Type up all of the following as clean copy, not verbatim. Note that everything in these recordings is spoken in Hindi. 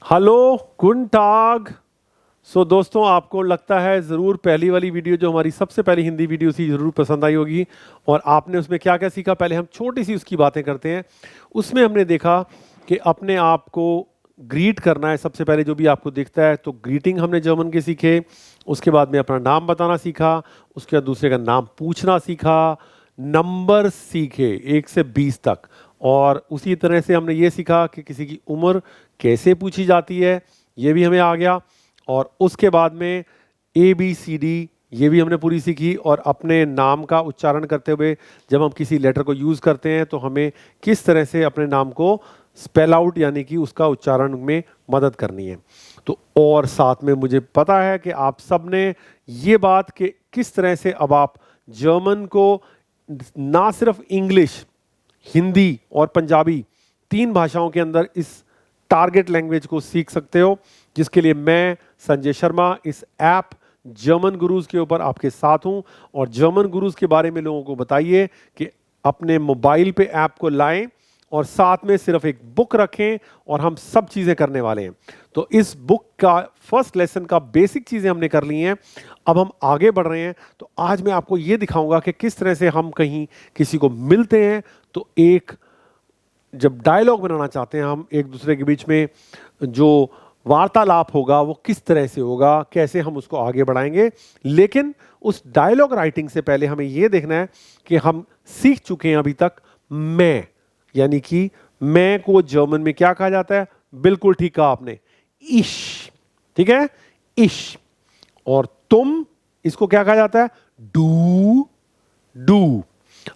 Hello, good टाग। दोस्तों, आपको लगता है ज़रूर पहली वाली वीडियो जो हमारी सबसे पहली हिंदी वीडियो थी ज़रूर पसंद आई होगी। और आपने उसमें क्या क्या सीखा, पहले हम छोटी सी उसकी बातें करते हैं। उसमें हमने देखा कि अपने आप को ग्रीट करना है सबसे पहले, जो भी आपको दिखता है तो ग्रीटिंग हमने जर्मन के सीखे। उसके बाद में अपना नाम बताना सीखा, उसके बाद दूसरे का नाम पूछना सीखा, नंबर सीखे 1 से 20 तक। और उसी तरह से हमने ये सीखा कि किसी की उम्र कैसे पूछी जाती है, ये भी हमें आ गया। और उसके बाद में ABCD ये भी हमने पूरी सीखी। और अपने नाम का उच्चारण करते हुए जब हम किसी लेटर को यूज़ करते हैं तो हमें किस तरह से अपने नाम को स्पेल आउट यानी कि उसका उच्चारण में मदद करनी है। तो और साथ में मुझे पता है कि आप सब ने ये बात कि किस तरह से अब आप जर्मन को ना सिर्फ इंग्लिश, हिंदी और पंजाबी 3 भाषाओं के अंदर इस टारगेट लैंग्वेज को सीख सकते हो, जिसके लिए मैं संजय शर्मा इस ऐप जर्मन गुरुज के ऊपर आपके साथ हूं। और जर्मन गुरुज के बारे में लोगों को बताइए कि अपने मोबाइल पे ऐप को लाएं और साथ में सिर्फ एक बुक रखें और हम सब चीज़ें करने वाले हैं। तो इस बुक का फर्स्ट लेसन का बेसिक चीज़ें हमने कर ली हैं, अब हम आगे बढ़ रहे हैं। तो आज मैं आपको ये दिखाऊंगा कि किस तरह से हम कहीं किसी को मिलते हैं तो एक जब डायलॉग बनाना चाहते हैं हम एक दूसरे के बीच में, जो वार्तालाप होगा वो किस तरह से होगा, कैसे हम उसको आगे बढ़ाएंगे। लेकिन उस डायलॉग राइटिंग से पहले हमें ये देखना है कि हम सीख चुके हैं अभी तक मैं, यानी कि मैं को जर्मन में क्या कहा जाता है। बिल्कुल ठीक कहा आपने, इश। ठीक है, इश। और तुम, इसको क्या कहा जाता है, डू। डू।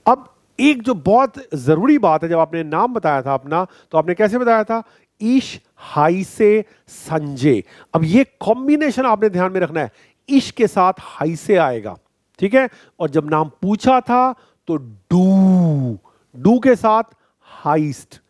अब एक जो बहुत जरूरी बात है, जब आपने नाम बताया था अपना तो आपने कैसे बताया था, ईश हाई से संजय। अब ये कॉम्बिनेशन आपने ध्यान में रखना है, ईश के साथ हाई से आएगा। ठीक है, और जब नाम पूछा था तो डू, डू के साथ हाइस्ट,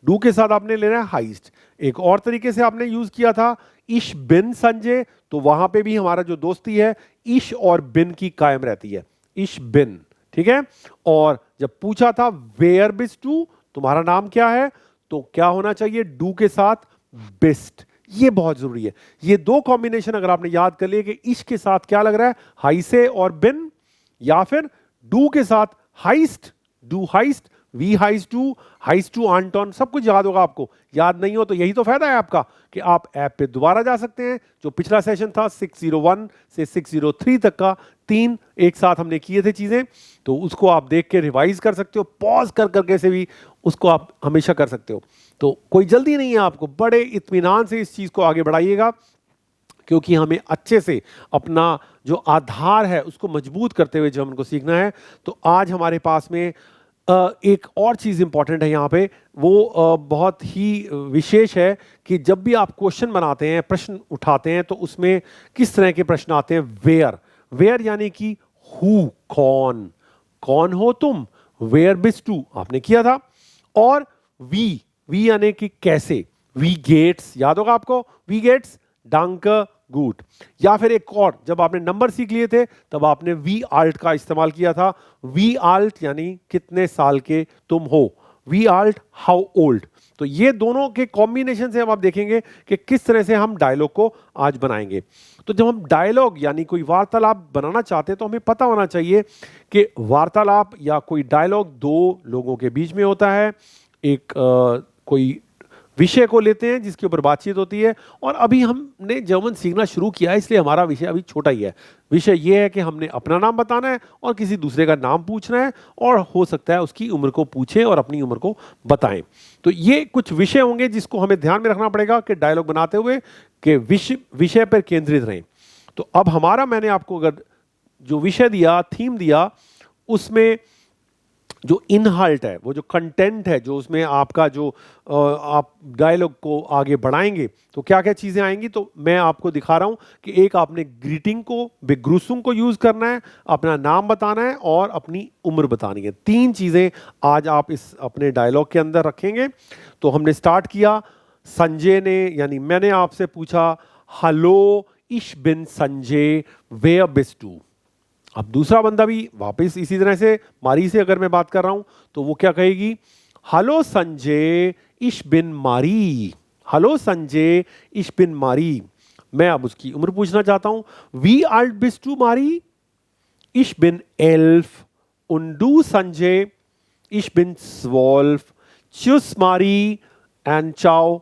डू के साथ आपने लेना है हाइस्ट। एक और तरीके से आपने यूज किया था इश बिन संजय, तो वहां पे भी हमारा जो दोस्ती है इश और बिन की कायम रहती है, इश बिन। ठीक है, और जब पूछा था वेयर बिस्ट टू, तुम्हारा नाम क्या है, तो क्या होना चाहिए, डू के साथ बेस्ट। ये बहुत जरूरी है, ये दो कॉम्बिनेशन अगर आपने याद कर लिए कि इश के साथ क्या लग रहा है, हाई से और बिन, या फिर डू के साथ हाइस्ट, डू हाइस्ट, वी हाइस्ट टू आंटन, सब कुछ याद होगा आपको। याद नहीं हो तो यही तो फायदा है आपका कि आप ऐप पे दोबारा जा सकते हैं। जो पिछला सेशन था 601 से 603 तक का, 3 एक साथ हमने किए थे चीजें, तो उसको आप देख के रिवाइज कर सकते हो, पॉज कर करके से भी उसको आप हमेशा कर सकते हो। तो कोई जल्दी नहीं है आपको, बड़े इत्मीनान से इस चीज को आगे बढ़ाइएगा, क्योंकि हमें अच्छे से अपना जो आधार है उसको मजबूत करते हुए जर्मन को सीखना है। तो आज हमारे पास में एक और चीज़ इंपॉर्टेंट है यहाँ पे, वो बहुत ही विशेष है कि जब भी आप क्वेश्चन बनाते हैं, प्रश्न उठाते हैं, तो उसमें किस तरह के प्रश्न आते हैं। वेयर, वेयर यानी कि हु, कौन, कौन हो तुम, वेयर बिस्ट टू आपने किया था। और वी, वी यानी कि कैसे, वी गेट्स, याद होगा आपको, वी गेट्स डांक गुड। या फिर एक और, जब आपने नंबर सीख लिए थे तब आपने वी आल्ट का इस्तेमाल किया था। वी आल्ट यानी कितने साल के तुम हो, वी आल्ट हाउ ओल्ड। तो ये दोनों के कॉम्बिनेशन से हम आप देखेंगे कि किस तरह से हम डायलॉग को आज बनाएंगे। तो जब हम डायलॉग यानी कोई वार्तालाप बनाना चाहते हैं तो हमें पता होना चाहिए कि वार्तालाप या कोई डायलॉग दो लोगों के बीच में होता है। एक कोई विषय को लेते हैं जिसके ऊपर बातचीत होती है। और अभी हमने जर्मन सीखना शुरू किया है, इसलिए हमारा विषय अभी छोटा ही है। विषय यह है कि हमने अपना नाम बताना है और किसी दूसरे का नाम पूछना है, और हो सकता है उसकी उम्र को पूछें और अपनी उम्र को बताएं। तो ये कुछ विषय होंगे जिसको हमें ध्यान में रखना पड़ेगा कि डायलॉग बनाते हुए कि विषय पर केंद्रित रहें। तो अब हमारा, मैंने आपको अगर जो विषय दिया, थीम दिया, उसमें जो इनहाल्ट है, वो जो कंटेंट है, जो उसमें आपका जो आप डायलॉग को आगे बढ़ाएंगे तो क्या क्या चीजें आएंगी। तो मैं आपको दिखा रहा हूं कि एक आपने ग्रीटिंग को, बेग्रूसुम को यूज करना है, अपना नाम बताना है और अपनी उम्र बतानी है। 3 चीजें आज आप इस अपने डायलॉग के अंदर रखेंगे। तो हमने स्टार्ट किया, संजय ने यानी मैंने आपसे पूछा, हेलो इश बिन संजय, वेयर बिस्ट टू। अब दूसरा बंदा भी वापस इसी तरह से, मारी से अगर मैं बात कर रहा हूं तो वो क्या कहेगी, हेलो संजय इश बिन मारी, हेलो संजय, ich bin मारी। मैं अब उसकी उम्र पूछना चाहता हूं, wie alt bist du मारी? Ich bin 11 und du Sanjay? Ich bin 12। Tschüss मारी and ciao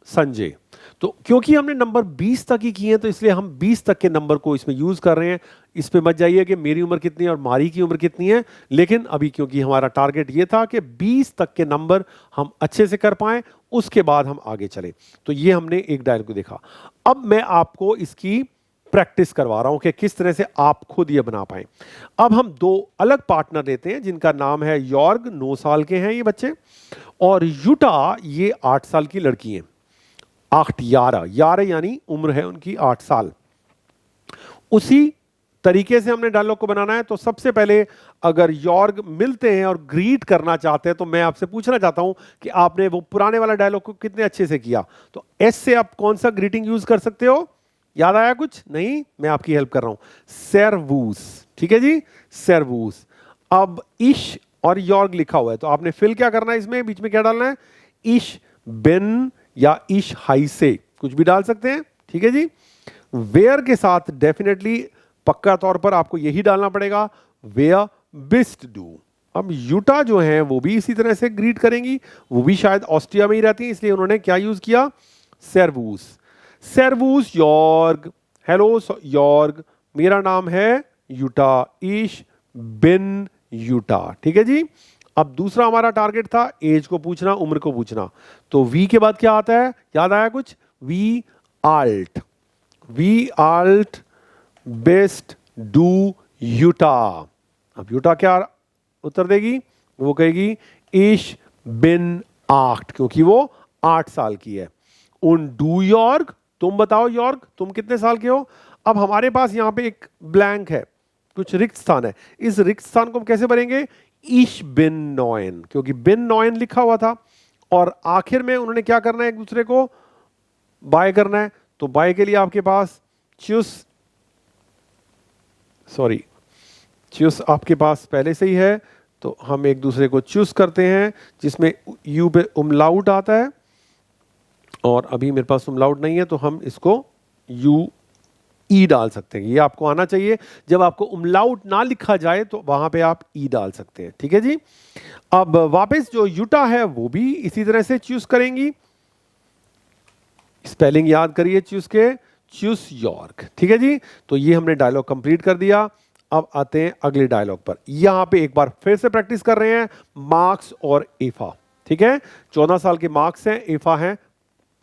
संजय। तो क्योंकि हमने नंबर 20 तक ही किए हैं तो इसलिए हम 20 तक के नंबर को इसमें यूज कर रहे हैं। इस पे मत जाइए कि मेरी उम्र कितनी है और मारी की उम्र कितनी है, लेकिन अभी क्योंकि हमारा टारगेट ये था कि 20 तक के नंबर हम अच्छे से कर पाएं, उसके बाद हम आगे चलें। तो ये हमने एक डायलॉग को देखा। अब मैं आपको इसकी प्रैक्टिस करवा रहा हूं कि किस तरह से आप खुद ये बना पाएं। अब हम दो अलग पार्टनर लेते हैं जिनका नाम है यॉर्ग, 9 साल के हैं ये बच्चे, और युटा, ये 8 साल की लड़की है। 8 11 यानी उम्र है उनकी 8 साल। उसी तरीके से हमने डायलॉग को बनाना है। तो सबसे पहले अगर यॉर्ग मिलते हैं और ग्रीट करना चाहते हैं तो मैं आपसे पूछना चाहता हूं कि आपने वो पुराने वाला डायलॉग को कितने अच्छे से किया। तो एस से आप कौन सा ग्रीटिंग यूज कर सकते हो? याद आया कुछ? नहीं, मैं आपकी हेल्प कर रहा हूं। सेरवूस, ठीक है जी, सेरवूस। अब इश और यॉर्ग लिखा हुआ है तो आपने फिल क्या करना है, इसमें बीच में क्या डालना है? इश बिन या इश हाई से कुछ भी डाल सकते हैं, ठीक है जी। वेयर के साथ डेफिनेटली पक्का तौर पर आपको यही डालना पड़ेगा, वेयर बिस्ट डू। अब यूटा जो है वो भी इसी तरह से ग्रीट करेंगी, वो भी शायद ऑस्ट्रिया में ही रहती है, इसलिए उन्होंने क्या यूज किया? सेरवूस। सेरवूस यॉर्ग, हेलो यॉर्ग, मेरा नाम है यूटा, इश बिन यूटा, ठीक है जी। अब दूसरा हमारा टारगेट था एज को पूछना, उम्र को पूछना। तो वी के बाद क्या आता है? याद आया कुछ? वी आल्ट, वी आल्ट बेस्ट डू यूटा। अब यूटा क्या उत्तर देगी? वो कहेगी इश बिन 8, क्योंकि वो 8 साल की है। उन डू यॉर्ग, तुम बताओ यॉर्ग, तुम कितने साल के हो? अब हमारे पास यहां पे एक ब्लैंक है, कुछ रिक्त स्थान है। इस रिक्त स्थान को हम कैसे भरेंगे? इश बिन 9, क्योंकि बिन 9 लिखा हुआ था और आखिर में उन्होंने क्या करना है? एक दूसरे को बाय करना है। तो बाय के लिए आपके पास च्यूस, सॉरी च्यूस आपके पास पहले से ही है, तो हम एक दूसरे को चूज करते हैं जिसमें यू पे उमलाउट आता है और अभी मेरे पास उमलाउट नहीं है तो हम इसको यू ई डाल सकते हैं। ये आपको आना चाहिए, जब आपको उमलाउट ना लिखा जाए तो वहां पे आप ई डाल सकते हैं, ठीक है जी। अब वापस जो यूटा है वो भी इसी तरह से चूज करेंगी। स्पेलिंग याद करिए चूज के, चूस यॉर्क, ठीक है जी। तो ये हमने डायलॉग कंप्लीट कर दिया। अब आते हैं अगले डायलॉग पर। यहां पे एक बार फिर से प्रैक्टिस कर रहे हैं मार्क्स और एफा, ठीक है। 14 साल के मार्क्स हैं, एफा है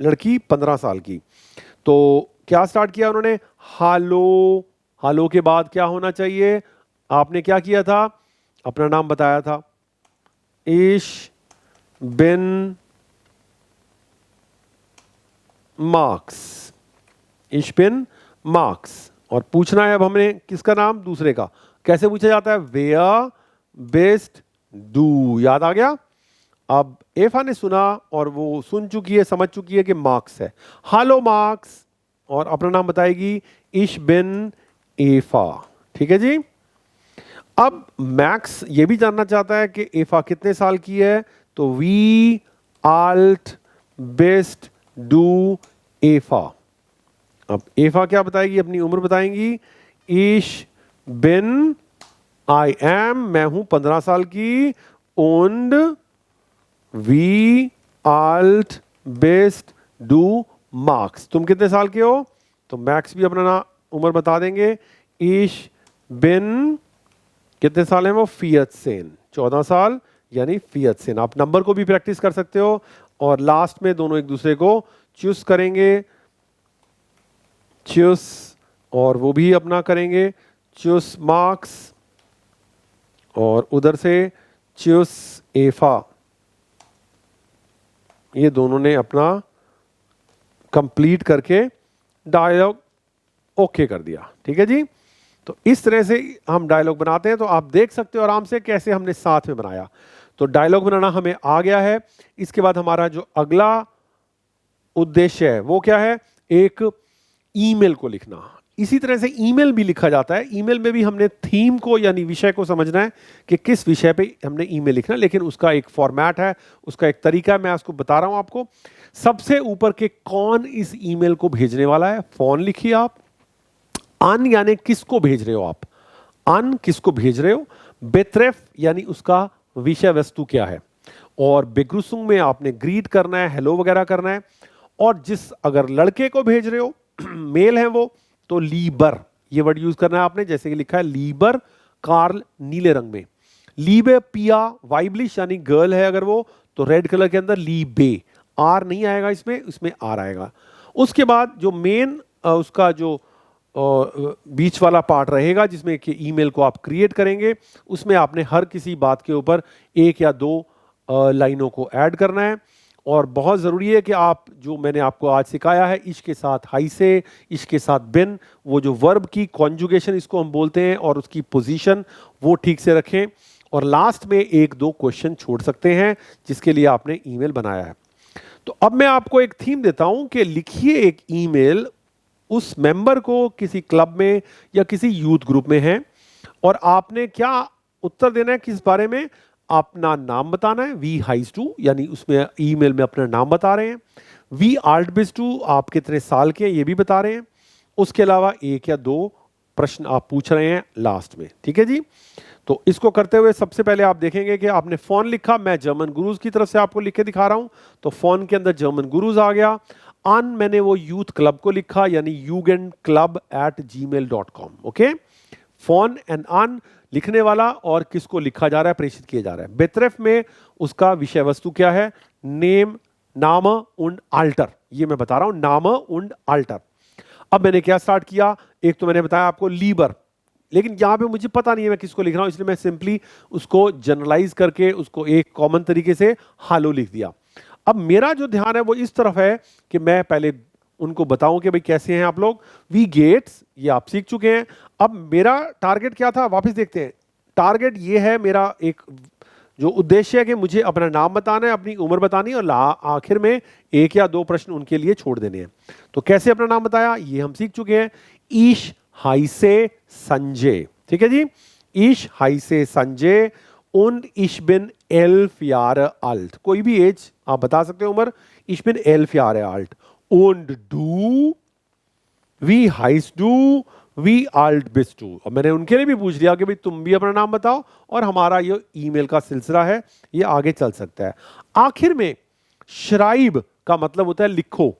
लड़की 15 साल की। तो क्या स्टार्ट किया उन्होंने? हालो, हालो के बाद क्या होना चाहिए? आपने क्या किया था? अपना नाम बताया था, इश बिन मार्क्स, इश बिन मार्क्स। और पूछना है अब हमने किसका नाम? दूसरे का। कैसे पूछा जाता है? वेयर बेस्ट डू। याद आ गया? अब एफा ने सुना और वो सुन चुकी है, समझ चुकी है कि मार्क्स है। हालो मार्क्स, और अपना नाम बताएगी इश बिन एफा, ठीक है जी। अब मैक्स ये भी जानना चाहता है कि एफा कितने साल की है, तो वी आल्ट बेस्ट डू एफा। अब एफा क्या बताएगी? अपनी उम्र बताएंगी, इश बिन आई एम, मैं हूं 15 साल की, und वी आल्ट बेस्ट डू मार्क्स, तुम कितने साल के हो? तो मैक्स भी अपना उम्र बता देंगे, इश बिन कितने साल है वो? 14, 14 साल यानी 14। आप नंबर को भी प्रैक्टिस कर सकते हो और लास्ट में दोनों एक दूसरे को चूज करेंगे, चूस, और वो भी अपना करेंगे चूस मार्क्स, और उधर से चूस एफा। ये दोनों ने अपना कंप्लीट करके डायलॉग ओके कर दिया, ठीक है जी। तो इस तरह से हम डायलॉग बनाते हैं। तो आप देख सकते हो आराम से कैसे हमने साथ में बनाया। तो डायलॉग बनाना हमें आ गया है। इसके बाद हमारा जो अगला उद्देश्य है वो क्या है? एक ईमेल को लिखना। इसी तरह से ईमेल भी लिखा जाता है। ईमेल में भी हमने थीम को यानी विषय को समझना है कि किस विषय पे हमने ईमेल लिखना है, लेकिन उसका एक फॉर्मेट है, उसका एक तरीका है, मैं उसको बता रहा हूं आपको। सबसे ऊपर के कौन इस ईमेल को भेजने वाला है, फोन लिखिए आप। अन यानी किसको भेज रहे हो आप, अन किसको भेज रहे हो, बेत्रेफ यानी उसका विषय वस्तु क्या है, और बेग्रुसुंग में आपने ग्रीट करना है, हेलो वगैरह करना है। और जिस अगर लड़के को भेज रहे हो मेल है वो, तो लीबर ये वर्ड यूज करना है आपने, जैसे कि लिखा है लीबर कार्ल नीले रंग में, लीबे पिया वाइबलिश यानी गर्ल है अगर वो, तो रेड कलर के अंदर लीबे, आर नहीं आएगा इसमें, इसमें आर आएगा। उसके बाद जो मेन उसका जो बीच वाला पार्ट रहेगा जिसमें कि ईमेल को आप क्रिएट करेंगे, उसमें आपने हर किसी बात के ऊपर एक या दो लाइनों को ऐड करना है। और बहुत ज़रूरी है कि आप जो मैंने आपको आज सिखाया है, इश के साथ हाई से, इश के साथ बिन, वो जो वर्ब की कॉन्जुगेशन इसको हम बोलते हैं और उसकी पोजीशन वो ठीक से रखें। और लास्ट में एक दो क्वेश्चन छोड़ सकते हैं जिसके लिए आपने ईमेल बनाया है। तो अब मैं आपको एक थीम देता हूं कि लिखिए एक ईमेल उस मेंबर को किसी क्लब में या किसी यूथ ग्रुप में है, और आपने क्या उत्तर देना है, किस बारे में, अपना नाम बताना है, वी हाइज टू यानी उसमें ईमेल में अपना नाम बता रहे हैं, वी आल्ट बिस टू आप कितने साल के हैं ये भी बता रहे हैं, उसके अलावा एक या दो प्रश्न आप पूछ रहे हैं लास्ट में। ठीक है जी। तो इसको करते हुए सबसे पहले आप देखेंगे कि आपने फोन लिखा, मैं जर्मन गुरुज की तरफ से आपको लिख के दिखा रहा हूं, तो फोन के अंदर जर्मन गुरुज आ गया। अन मैंने वो यूथ क्लब को लिखा यानी jugendclub@gmail.com। ओके, फोन एंड अन लिखने वाला और किसको लिखा जा रहा है, प्रेषित किया जा रहा है। बेत्रेफ में उसका विषय वस्तु क्या है, नेम, नाम und अल्टर, ये मैं बता रहा हूं, नाम und अल्टर। अब मैंने क्या स्टार्ट किया, एक तो मैंने बताया आपको लीबर, लेकिन यहां पे मुझे पता नहीं है मैं किसको लिख रहा हूं, इसलिए मैं सिंपली उसको जनरलाइज करके उसको एक कॉमन तरीके से हालो लिख दिया। अब मेरा जो ध्यान है वो इस तरफ है कि मैं पहले उनको बताऊं कि भाई कैसे हैं आप लोग, वी गेट्स ये आप सीख चुके हैं। अब मेरा टारगेट क्या था, वापस देखते हैं। टारगेट ये है, मेरा एक जो उद्देश्य है कि मुझे अपना नाम बताना है, अपनी उम्र बतानी है, और आखिर में एक या दो प्रश्न उनके लिए छोड़ देने हैं। तो कैसे अपना नाम बताया ये हम सीख चुके हैं, ईश हाइसे संजय। ठीक है जी, ईश हाइसे Sanjay und ich bin 11 Jahre alt, कोई भी एज आप बता सकते हो उम्र, ich bin 11 Jahre alt und du wie heißt du wie alt bist du। और मैंने उनके लिए भी पूछ लिया कि भाई तुम भी अपना नाम बताओ, और हमारा ये ईमेल का सिलसिला है ये आगे चल सकता है। आखिर में श्राइब का मतलब होता है लिखो,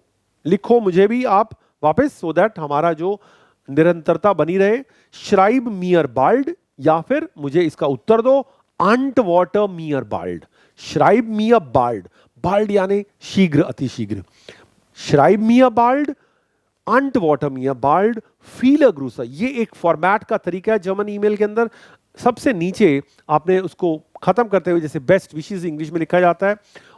लिखो मुझे भी आप वापस, सो दैट हमारा जो निरंतरता बनी रहे। श्राइब मियर बाल्ड, या फिर मुझे इसका उत्तर दो, अंटवाटर मियर बाल्ड, श्राइब मियर बाल्ड, बाल्ड यानी शीघ्र, अति शीघ्र, श्राइब मियर बाल्ड, अंटवाटर मियर बाल्ड, फीलर ग्रूसर। ये एक फॉर्मेट का तरीका है जर्मन ईमेल के अंदर। सबसे नीचे आपने उसको खत्म करते हुए जैसे बेस्ट विशेस इंग्लिश में लिखा जाता है,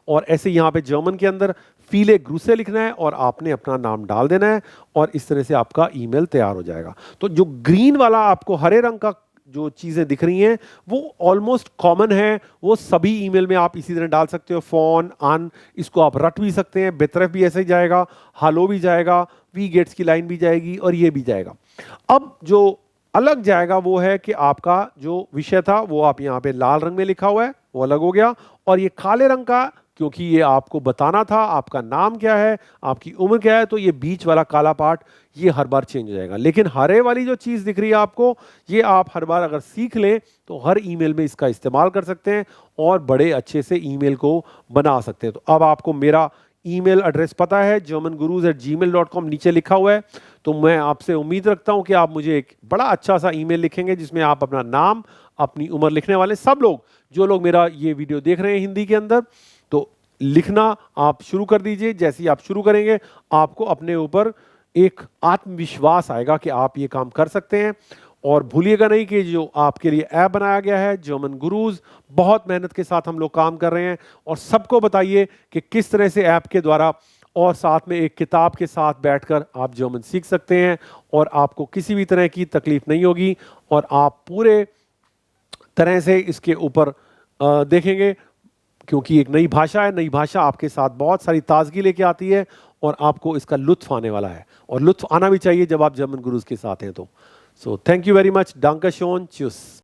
और ऐसे यहां पे जर्मन के अंदर फीले ग्रूसे लिखना है और आपने अपना नाम डाल देना है, और इस तरह से आपका ईमेल तैयार हो जाएगा। तो जो ग्रीन वाला आपको हरे रंग का जो चीजें दिख रही हैं वो ऑलमोस्ट कॉमन है, वो सभी ईमेल में आप इसी तरह डाल सकते हो। फोन, अन, इसको आप रट भी सकते हैं, बेतरफ भी ऐसे ही जाएगा, हालो भी जाएगा, वी गेट्स की लाइन भी जाएगी, और ये भी जाएगा। अब जो अलग जाएगा वो है कि आपका जो विषय था वो आप यहाँ पे लाल रंग में लिखा हुआ है वो अलग हो गया, और ये काले रंग का, क्योंकि ये आपको बताना था आपका नाम क्या है, आपकी उम्र क्या है, तो ये बीच वाला काला पार्ट ये हर बार चेंज हो जाएगा। लेकिन हरे वाली जो चीज दिख रही है आपको, ये आप हर बार अगर सीख लें तो हर ईमेल में इसका इस्तेमाल कर सकते हैं और बड़े अच्छे से ईमेल को बना सकते हैं। तो अब आपको मेरा ईमेल एड्रेस पता है, germangurus@gmail.com नीचे लिखा हुआ है। तो मैं आपसे उम्मीद रखता हूं कि आप मुझे एक बड़ा अच्छा सा ईमेल लिखेंगे जिसमें आप अपना नाम, अपनी उम्र लिखने वाले सब लोग, जो लोग मेरा ये वीडियो देख रहे हैं हिंदी के अंदर, तो लिखना आप शुरू कर दीजिए। जैसे ही आप शुरू करेंगे आपको अपने ऊपर एक आत्मविश्वास आएगा कि आप ये काम कर सकते हैं। और भूलिएगा नहीं कि जो आपके लिए ऐप बनाया गया है जर्मन गुरुज, बहुत मेहनत के साथ हम लोग काम कर रहे हैं, और सबको बताइए कि किस तरह से ऐप के द्वारा और साथ में एक किताब के साथ बैठकर आप जर्मन सीख सकते हैं, और आपको किसी भी तरह की तकलीफ नहीं होगी, और आप पूरे तरह से इसके ऊपर देखेंगे, क्योंकि एक नई भाषा है, नई भाषा आपके साथ बहुत सारी ताजगी लेके आती है, और आपको इसका लुत्फ आने वाला है, और लुत्फ आना भी चाहिए जब आप जर्मन गुरुज के साथ हैं। तो so thank you very much, डांके शोन, च्यूस।